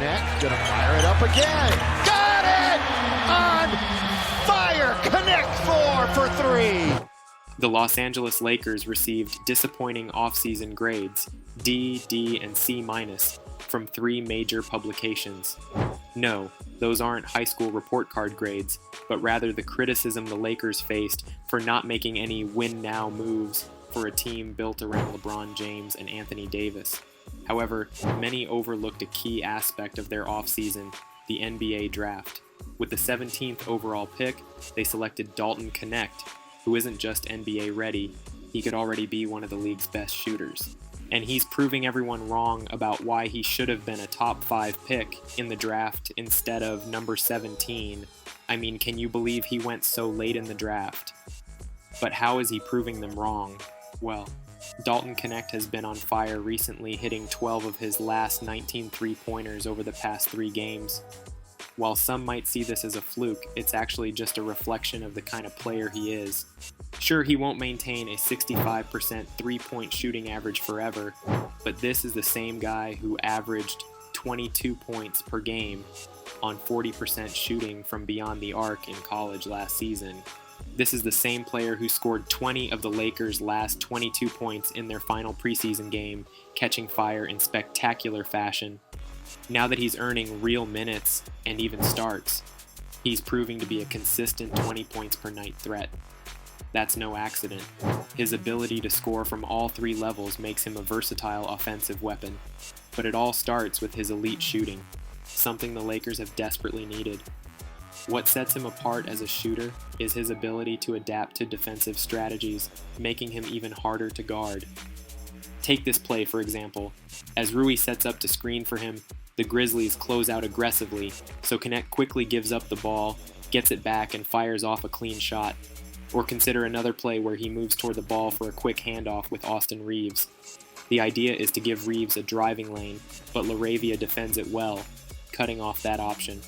Knecht gonna fire it up again. Got it! On fire! Knecht 4 for 3. The Los Angeles Lakers received disappointing offseason grades, D, D, and C-, from 3 major publications. No, those aren't high school report card grades, but rather the criticism the Lakers faced for not making any win-now moves for a team built around LeBron James and Anthony Davis. However, many overlooked a key aspect of their offseason, the NBA draft. With the 17th overall pick, they selected Dalton Knecht, who isn't just NBA ready, he could already be one of the league's best shooters. And he's proving everyone wrong about why he should have been a top 5 pick in the draft instead of number 17. I mean, can you believe he went so late in the draft? But how is he proving them wrong? Well, Dalton Knecht has been on fire recently, hitting 12 of his last 19 three-pointers over the past 3 games. While some might see this as a fluke, it's actually just a reflection of the kind of player he is. Sure, he won't maintain a 65% three-point shooting average forever, but this is the same guy who averaged 22 points per game on 40% shooting from beyond the arc in college last season. This is the same player who scored 20 of the Lakers' last 22 points in their final preseason game, catching fire in spectacular fashion. Now that he's earning real minutes and even starts, he's proving to be a consistent 20 points per night threat. That's no accident. His ability to score from all 3 levels makes him a versatile offensive weapon, but it all starts with his elite shooting, something the Lakers have desperately needed. What sets him apart as a shooter is his ability to adapt to defensive strategies, making him even harder to guard. Take this play, for example. As Rui sets up to screen for him, the Grizzlies close out aggressively, so Knecht quickly gives up the ball, gets it back, and fires off a clean shot. Or consider another play where he moves toward the ball for a quick handoff with Austin Reeves. The idea is to give Reeves a driving lane, but LaRavia defends it well, cutting off that option.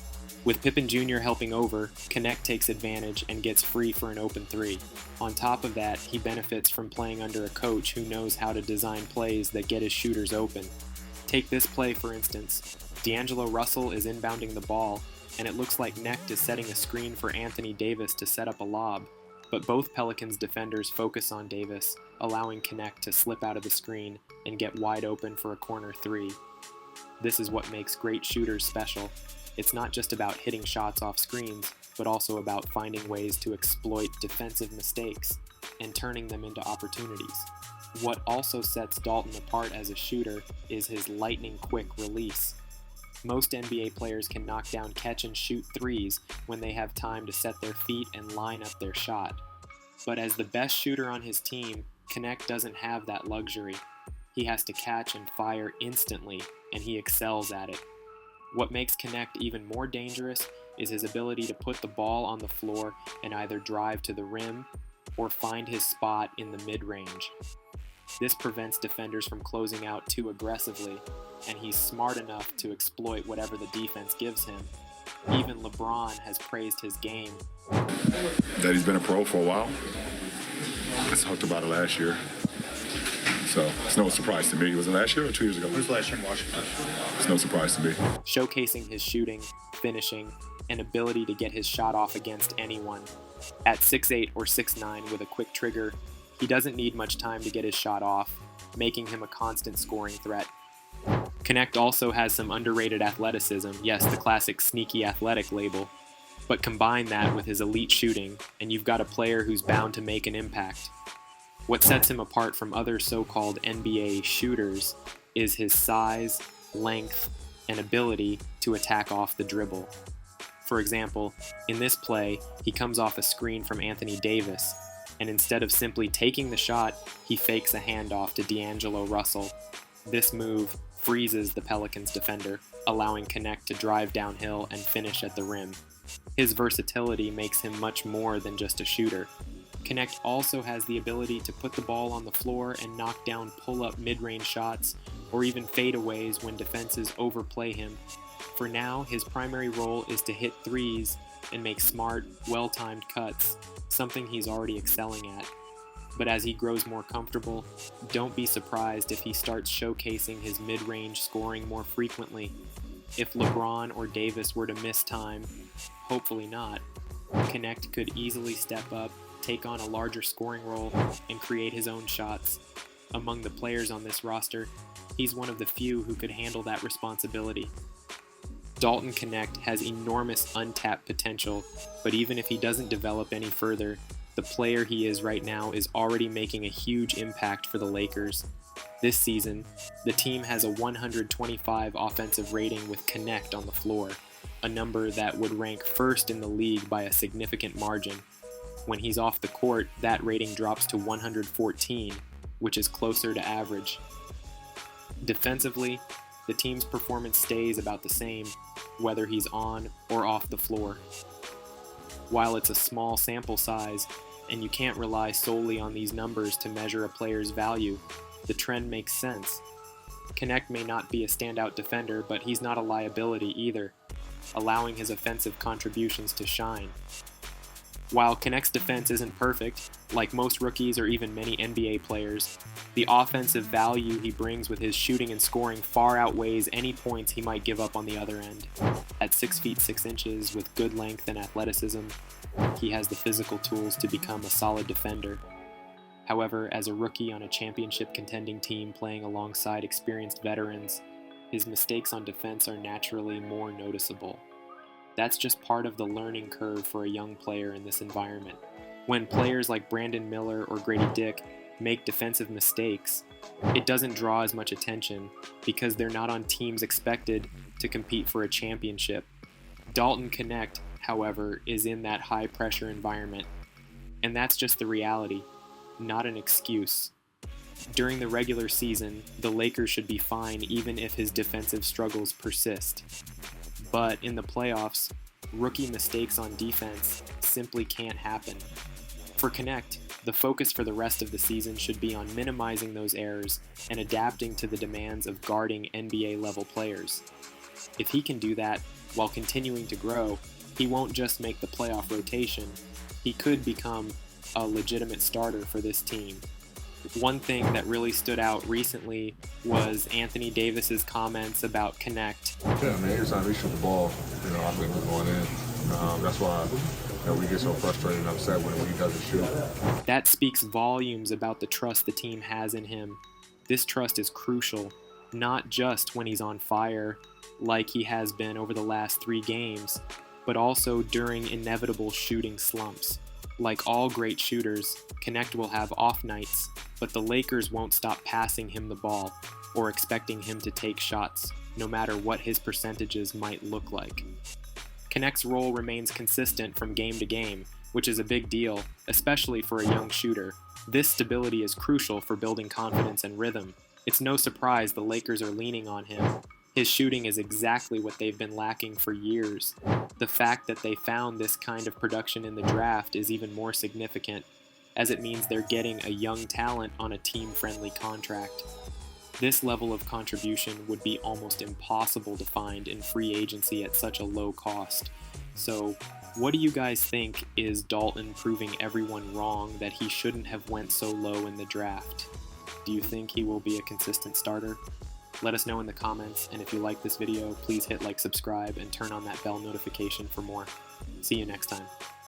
With Pippen Jr. helping over, Knecht takes advantage and gets free for an open 3. On top of that, he benefits from playing under a coach who knows how to design plays that get his shooters open. Take this play, for instance. D'Angelo Russell is inbounding the ball, and it looks like Knecht is setting a screen for Anthony Davis to set up a lob, but both Pelicans defenders focus on Davis, allowing Knecht to slip out of the screen and get wide open for a corner 3. This is what makes great shooters special. It's not just about hitting shots off screens, but also about finding ways to exploit defensive mistakes and turning them into opportunities. What also sets Dalton apart as a shooter is his lightning-quick release. Most NBA players can knock down catch-and-shoot threes when they have time to set their feet and line up their shot. But as the best shooter on his team, Knecht doesn't have that luxury. He has to catch and fire instantly, and he excels at it. What makes Knecht even more dangerous is his ability to put the ball on the floor and either drive to the rim or find his spot in the mid-range. This prevents defenders from closing out too aggressively, and he's smart enough to exploit whatever the defense gives him. Even LeBron has praised his game. That he's been a pro for a while. I talked about it last year. So it's no surprise to me. Was it last year or 2 years ago? When was the last year in Washington? It's no surprise to me. Showcasing his shooting, finishing, and ability to get his shot off against anyone. At 6'8" or 6'9" with a quick trigger, he doesn't need much time to get his shot off, making him a constant scoring threat. Knecht also has some underrated athleticism, yes, the classic sneaky athletic label, but combine that with his elite shooting, and you've got a player who's bound to make an impact. What sets him apart from other so-called NBA shooters is his size, length, and ability to attack off the dribble. For example, in this play, he comes off a screen from Anthony Davis, and instead of simply taking the shot, he fakes a handoff to D'Angelo Russell. This move freezes the Pelicans defender, allowing Knecht to drive downhill and finish at the rim. His versatility makes him much more than just a shooter. Knecht also has the ability to put the ball on the floor and knock down pull-up mid-range shots, or even fadeaways when defenses overplay him. For now, his primary role is to hit threes and make smart, well-timed cuts, something he's already excelling at. But as he grows more comfortable, don't be surprised if he starts showcasing his mid-range scoring more frequently. If LeBron or Davis were to miss time, hopefully not, Knecht could easily step up, take on a larger scoring role, and create his own shots. Among the players on this roster, he's one of the few who could handle that responsibility. Dalton Knecht has enormous untapped potential, but even if he doesn't develop any further, the player he is right now is already making a huge impact for the Lakers. This season, the team has a 125 offensive rating with Knecht on the floor, a number that would rank first in the league by a significant margin. When he's off the court, that rating drops to 114, which is closer to average. Defensively, the team's performance stays about the same, whether he's on or off the floor. While it's a small sample size, and you can't rely solely on these numbers to measure a player's value, the trend makes sense. Knecht may not be a standout defender, but he's not a liability either, allowing his offensive contributions to shine. While Knecht's defense isn't perfect, like most rookies or even many NBA players, the offensive value he brings with his shooting and scoring far outweighs any points he might give up on the other end. At 6 feet 6 inches with good length and athleticism, he has the physical tools to become a solid defender. However, as a rookie on a championship contending team playing alongside experienced veterans, his mistakes on defense are naturally more noticeable. That's just part of the learning curve for a young player in this environment. When players like Brandon Miller or Grady Dick make defensive mistakes, it doesn't draw as much attention because they're not on teams expected to compete for a championship. Dalton Knecht, however, is in that high-pressure environment, and that's just the reality, not an excuse. During the regular season, the Lakers should be fine even if his defensive struggles persist. But in the playoffs, rookie mistakes on defense simply can't happen. For Knecht, the focus for the rest of the season should be on minimizing those errors and adapting to the demands of guarding NBA-level players. If he can do that while continuing to grow, he won't just make the playoff rotation, he could become a legitimate starter for this team. One thing that really stood out recently was Anthony Davis's comments about Knecht. Yeah, man, every time he shoot the ball, I think we're going in. That's why we get so frustrated and upset when he doesn't shoot. That speaks volumes about the trust the team has in him. This trust is crucial, not just when he's on fire, like he has been over the last 3 games, but also during inevitable shooting slumps. Like all great shooters, Knecht will have off nights, but the Lakers won't stop passing him the ball or expecting him to take shots, no matter what his percentages might look like. Knecht's role remains consistent from game to game, which is a big deal, especially for a young shooter. This stability is crucial for building confidence and rhythm. It's no surprise the Lakers are leaning on him. His shooting is exactly what they've been lacking for years. The fact that they found this kind of production in the draft is even more significant, as it means they're getting a young talent on a team-friendly contract. This level of contribution would be almost impossible to find in free agency at such a low cost. So, what do you guys think? Is Dalton proving everyone wrong that he shouldn't have went so low in the draft? Do you think he will be a consistent starter? Let us know in the comments, and if you like this video, please hit like, subscribe, and turn on that bell notification for more. See you next time.